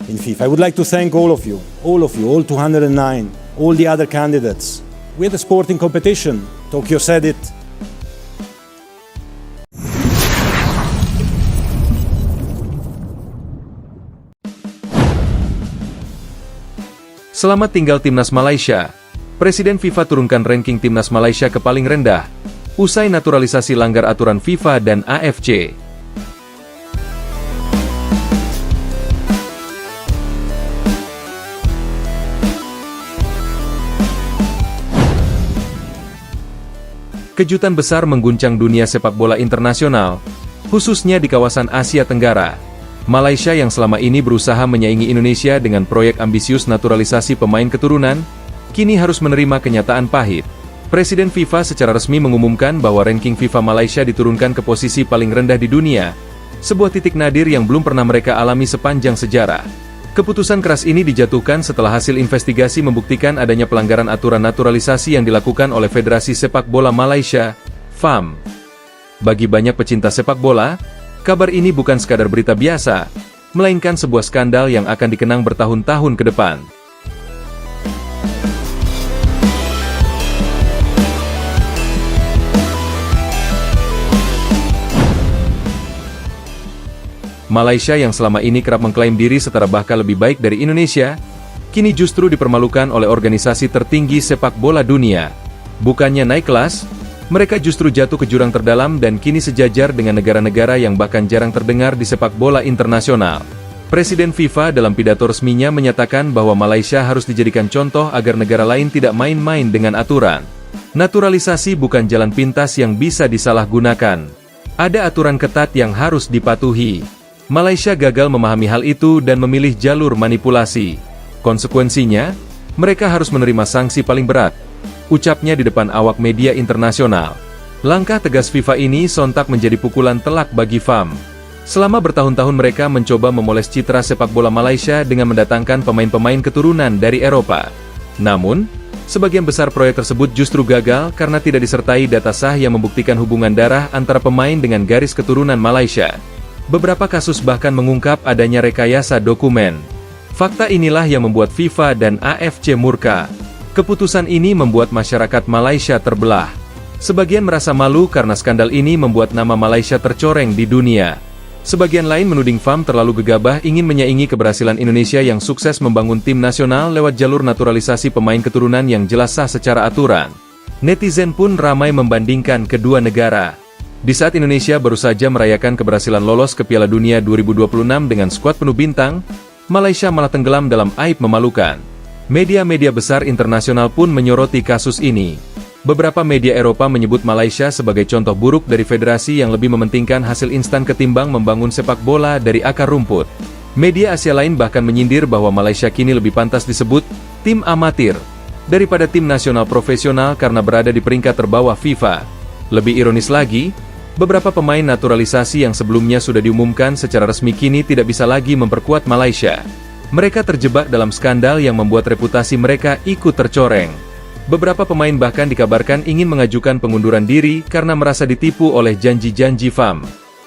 in FIFA. I would like to thank all of you, all 209, all the other candidates. We had a sporting competition. Tokyo said it. Selamat tinggal Timnas Malaysia. Presiden FIFA turunkan ranking Timnas Malaysia ke paling rendah, usai naturalisasi langgar aturan FIFA dan AFC. Kejutan besar mengguncang dunia sepak bola internasional, khususnya di kawasan Asia Tenggara. Malaysia yang selama ini berusaha menyaingi Indonesia dengan proyek ambisius naturalisasi pemain keturunan, kini harus menerima kenyataan pahit. Presiden FIFA secara resmi mengumumkan bahwa ranking FIFA Malaysia diturunkan ke posisi paling rendah di dunia, sebuah titik nadir yang belum pernah mereka alami sepanjang sejarah. Keputusan keras ini dijatuhkan setelah hasil investigasi membuktikan adanya pelanggaran aturan naturalisasi yang dilakukan oleh Federasi Sepak Bola Malaysia, FAM. Bagi banyak pecinta sepak bola, kabar ini bukan sekadar berita biasa, melainkan sebuah skandal yang akan dikenang bertahun-tahun ke depan. Malaysia yang selama ini kerap mengklaim diri setara bahkan lebih baik dari Indonesia, kini justru dipermalukan oleh organisasi tertinggi sepak bola dunia. Bukannya naik kelas, mereka justru jatuh ke jurang terdalam dan kini sejajar dengan negara-negara yang bahkan jarang terdengar di sepak bola internasional. Presiden FIFA dalam pidato resminya menyatakan bahwa Malaysia harus dijadikan contoh agar negara lain tidak main-main dengan aturan. Naturalisasi bukan jalan pintas yang bisa disalahgunakan. Ada aturan ketat yang harus dipatuhi. Malaysia gagal memahami hal itu dan memilih jalur manipulasi. Konsekuensinya, mereka harus menerima sanksi paling berat, ucapnya di depan awak media internasional. Langkah tegas FIFA ini sontak menjadi pukulan telak bagi FAM. Selama bertahun-tahun mereka mencoba memoles citra sepak bola Malaysia dengan mendatangkan pemain-pemain keturunan dari Eropa. Namun, sebagian besar proyek tersebut justru gagal karena tidak disertai data sah yang membuktikan hubungan darah antara pemain dengan garis keturunan Malaysia. Beberapa kasus bahkan mengungkap adanya rekayasa dokumen. Fakta inilah yang membuat FIFA dan AFC murka. Keputusan ini membuat masyarakat Malaysia terbelah. Sebagian merasa malu karena skandal ini membuat nama Malaysia tercoreng di dunia. Sebagian lain menuding FAM terlalu gegabah ingin menyaingi keberhasilan Indonesia yang sukses membangun tim nasional lewat jalur naturalisasi pemain keturunan yang jelas sah secara aturan. Netizen pun ramai membandingkan kedua negara. Di saat Indonesia baru saja merayakan keberhasilan lolos ke Piala Dunia 2026 dengan skuad penuh bintang, Malaysia malah tenggelam dalam aib memalukan. Media-media besar internasional pun menyoroti kasus ini. Beberapa media Eropa menyebut Malaysia sebagai contoh buruk dari federasi yang lebih mementingkan hasil instan ketimbang membangun sepak bola dari akar rumput. Media Asia lain bahkan menyindir bahwa Malaysia kini lebih pantas disebut tim amatir daripada tim nasional profesional karena berada di peringkat terbawah FIFA. Lebih ironis lagi, beberapa pemain naturalisasi yang sebelumnya sudah diumumkan secara resmi kini tidak bisa lagi memperkuat Malaysia. Mereka terjebak dalam skandal yang membuat reputasi mereka ikut tercoreng. Beberapa pemain bahkan dikabarkan ingin mengajukan pengunduran diri karena merasa ditipu oleh janji-janji FAM.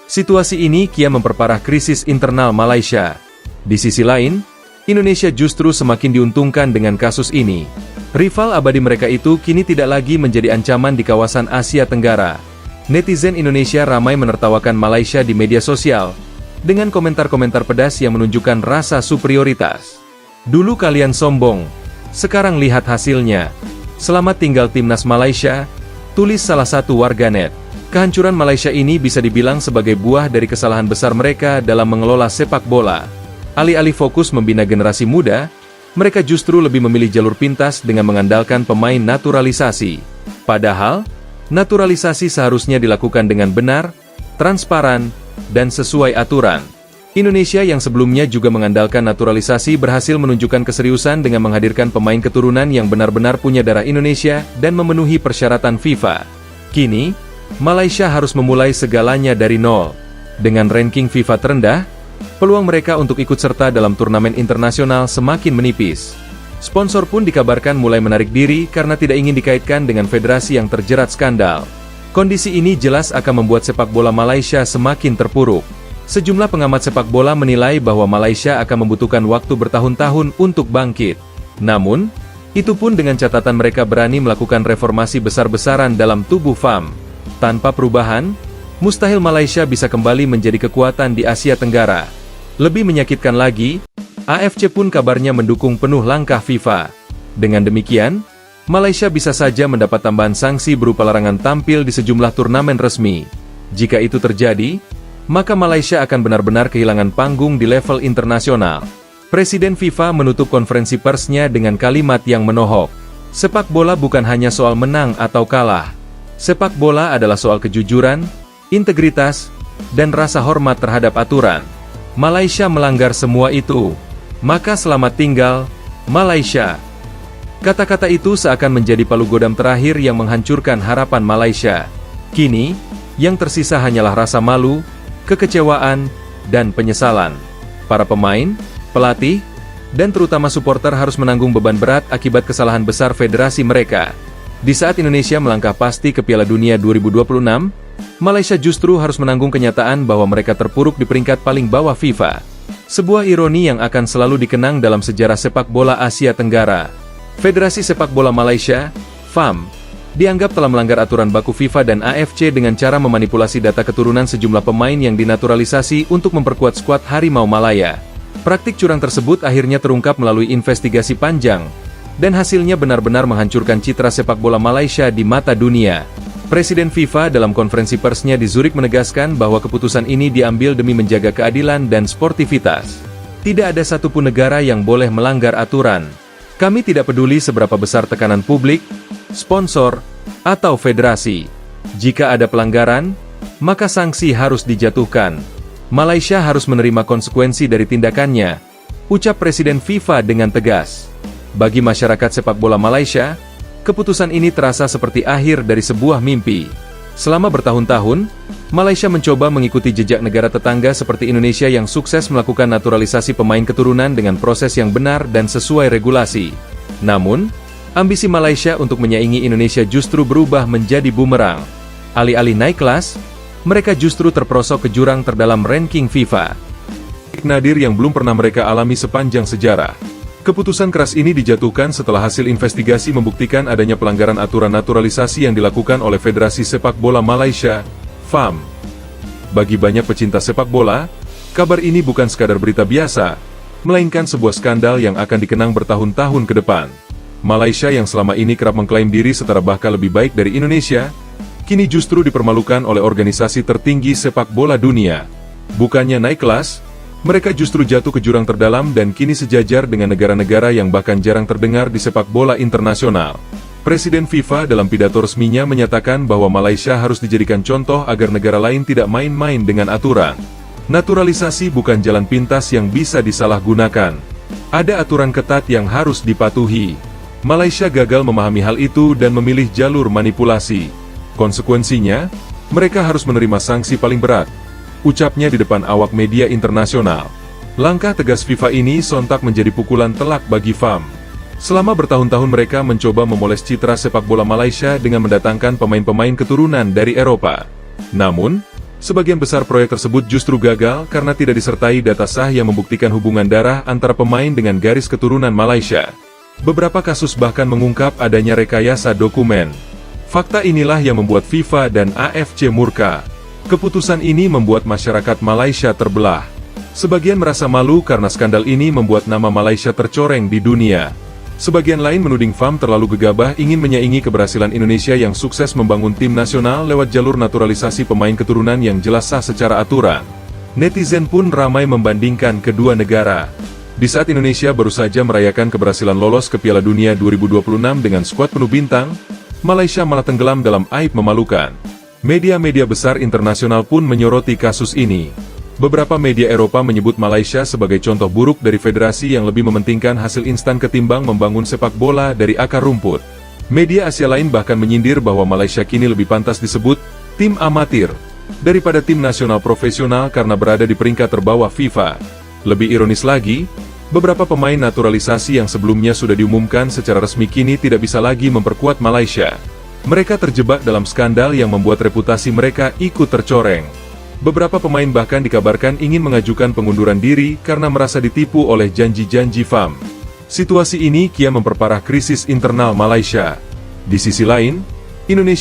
Situasi ini kian memperparah krisis internal Malaysia. Di sisi lain, Indonesia justru semakin diuntungkan dengan kasus ini. Rival abadi mereka itu kini tidak lagi menjadi ancaman di kawasan Asia Tenggara. Netizen Indonesia ramai menertawakan Malaysia di media sosial, dengan komentar-komentar pedas yang menunjukkan rasa superioritas. Dulu kalian sombong, sekarang lihat hasilnya. Selamat tinggal Timnas Malaysia, tulis salah satu warganet. Kehancuran Malaysia ini bisa dibilang sebagai buah dari kesalahan besar mereka dalam mengelola sepak bola. Alih-alih fokus membina generasi muda, mereka justru lebih memilih jalur pintas dengan mengandalkan pemain naturalisasi. Padahal, naturalisasi seharusnya dilakukan dengan benar, transparan, dan sesuai aturan. Indonesia yang sebelumnya juga mengandalkan naturalisasi berhasil menunjukkan keseriusan dengan menghadirkan pemain keturunan yang benar-benar punya darah Indonesia dan memenuhi persyaratan FIFA. Kini, Malaysia harus memulai segalanya dari nol. Dengan ranking FIFA terendah, peluang mereka untuk ikut serta dalam turnamen internasional semakin menipis. Sponsor pun dikabarkan mulai menarik diri karena tidak ingin dikaitkan dengan federasi yang terjerat skandal. Kondisi ini jelas akan membuat sepak bola Malaysia semakin terpuruk. Sejumlah pengamat sepak bola menilai bahwa Malaysia akan membutuhkan waktu bertahun-tahun untuk bangkit. Namun, itu pun dengan catatan mereka berani melakukan reformasi besar-besaran dalam tubuh FAM. Tanpa perubahan, mustahil Malaysia bisa kembali menjadi kekuatan di Asia Tenggara. Lebih menyakitkan lagi, AFC pun kabarnya mendukung penuh langkah FIFA. Dengan demikian, Malaysia bisa saja mendapat tambahan sanksi berupa larangan tampil di sejumlah turnamen resmi. Jika itu terjadi, maka Malaysia akan benar-benar kehilangan panggung di level internasional. Presiden FIFA menutup konferensi persnya dengan kalimat yang menohok. Sepak bola bukan hanya soal menang atau kalah. Sepak bola adalah soal kejujuran, integritas, dan rasa hormat terhadap aturan. Malaysia melanggar semua itu. Maka selamat tinggal, Malaysia. Kata-kata itu seakan menjadi palu godam terakhir yang menghancurkan harapan Malaysia. Kini, yang tersisa hanyalah rasa malu, kekecewaan, dan penyesalan. Para pemain, pelatih, dan terutama supporter harus menanggung beban berat akibat kesalahan besar federasi mereka. Di saat Indonesia melangkah pasti ke Piala Dunia 2026, Malaysia justru harus menanggung kenyataan bahwa mereka terpuruk di peringkat paling bawah FIFA. Sebuah ironi yang akan selalu dikenang dalam sejarah sepak bola Asia Tenggara. Federasi Sepak Bola Malaysia, FAM, dianggap telah melanggar aturan baku FIFA dan AFC dengan cara memanipulasi data keturunan sejumlah pemain yang dinaturalisasi untuk memperkuat skuad Harimau Malaya. Praktik curang tersebut akhirnya terungkap melalui investigasi panjang, dan hasilnya benar-benar menghancurkan citra sepak bola Malaysia di mata dunia. Presiden FIFA dalam konferensi persnya di Zurich menegaskan bahwa keputusan ini diambil demi menjaga keadilan dan sportivitas. Tidak ada satupun negara yang boleh melanggar aturan. Kami tidak peduli seberapa besar tekanan publik, sponsor, atau federasi. Jika ada pelanggaran, maka sanksi harus dijatuhkan. Malaysia harus menerima konsekuensi dari tindakannya, ucap Presiden FIFA dengan tegas. Bagi masyarakat sepak bola Malaysia, keputusan ini terasa seperti akhir dari sebuah mimpi. Selama bertahun-tahun, Malaysia mencoba mengikuti jejak negara tetangga seperti Indonesia yang sukses melakukan naturalisasi pemain keturunan dengan proses yang benar dan sesuai regulasi. Namun, ambisi Malaysia untuk menyaingi Indonesia justru berubah menjadi bumerang. Alih-alih naik kelas, mereka justru terperosok ke jurang terdalam ranking FIFA. Nadir yang belum pernah mereka alami sepanjang sejarah. Keputusan keras ini dijatuhkan setelah hasil investigasi membuktikan adanya pelanggaran aturan naturalisasi yang dilakukan oleh Federasi Sepak Bola Malaysia, FAM. Bagi banyak pecinta sepak bola, kabar ini bukan sekadar berita biasa, melainkan sebuah skandal yang akan dikenang bertahun-tahun ke depan. Malaysia yang selama ini kerap mengklaim diri setara bahkan lebih baik dari Indonesia, kini justru dipermalukan oleh organisasi tertinggi sepak bola dunia. Bukannya naik kelas, mereka justru jatuh ke jurang terdalam dan kini sejajar dengan negara-negara yang bahkan jarang terdengar di sepak bola internasional. Presiden FIFA dalam pidato resminya menyatakan bahwa Malaysia harus dijadikan contoh agar negara lain tidak main-main dengan aturan. Naturalisasi bukan jalan pintas yang bisa disalahgunakan. Ada aturan ketat yang harus dipatuhi. Malaysia gagal memahami hal itu dan memilih jalur manipulasi. Konsekuensinya, mereka harus menerima sanksi paling berat, ucapnya di depan awak media internasional. Langkah tegas FIFA ini sontak menjadi pukulan telak bagi FAM. Selama bertahun-tahun mereka mencoba memoles citra sepak bola Malaysia dengan mendatangkan pemain-pemain keturunan dari Eropa. Namun, sebagian besar proyek tersebut justru gagal karena tidak disertai data sah yang membuktikan hubungan darah antara pemain dengan garis keturunan Malaysia. Beberapa kasus bahkan mengungkap adanya rekayasa dokumen. Fakta inilah yang membuat FIFA dan AFC murka. Keputusan ini membuat masyarakat Malaysia terbelah. Sebagian merasa malu karena skandal ini membuat nama Malaysia tercoreng di dunia. Sebagian lain menuding FAM terlalu gegabah ingin menyaingi keberhasilan Indonesia yang sukses membangun tim nasional lewat jalur naturalisasi pemain keturunan yang jelas sah secara aturan. Netizen pun ramai membandingkan kedua negara. Di saat Indonesia baru saja merayakan keberhasilan lolos ke Piala Dunia 2026 dengan skuad penuh bintang, Malaysia malah tenggelam dalam aib memalukan. Media-media besar internasional pun menyoroti kasus ini. Beberapa media Eropa menyebut Malaysia sebagai contoh buruk dari federasi yang lebih mementingkan hasil instan ketimbang membangun sepak bola dari akar rumput. Media Asia lain bahkan menyindir bahwa Malaysia kini lebih pantas disebut tim amatir daripada tim nasional profesional karena berada di peringkat terbawah FIFA. Lebih ironis lagi, beberapa pemain naturalisasi yang sebelumnya sudah diumumkan secara resmi kini tidak bisa lagi memperkuat Malaysia. Mereka terjebak dalam skandal yang membuat reputasi mereka ikut tercoreng. Beberapa pemain bahkan dikabarkan ingin mengajukan pengunduran diri karena merasa ditipu oleh janji-janji FAM. Situasi ini kian memperparah krisis internal Malaysia. Di sisi lain, Indonesia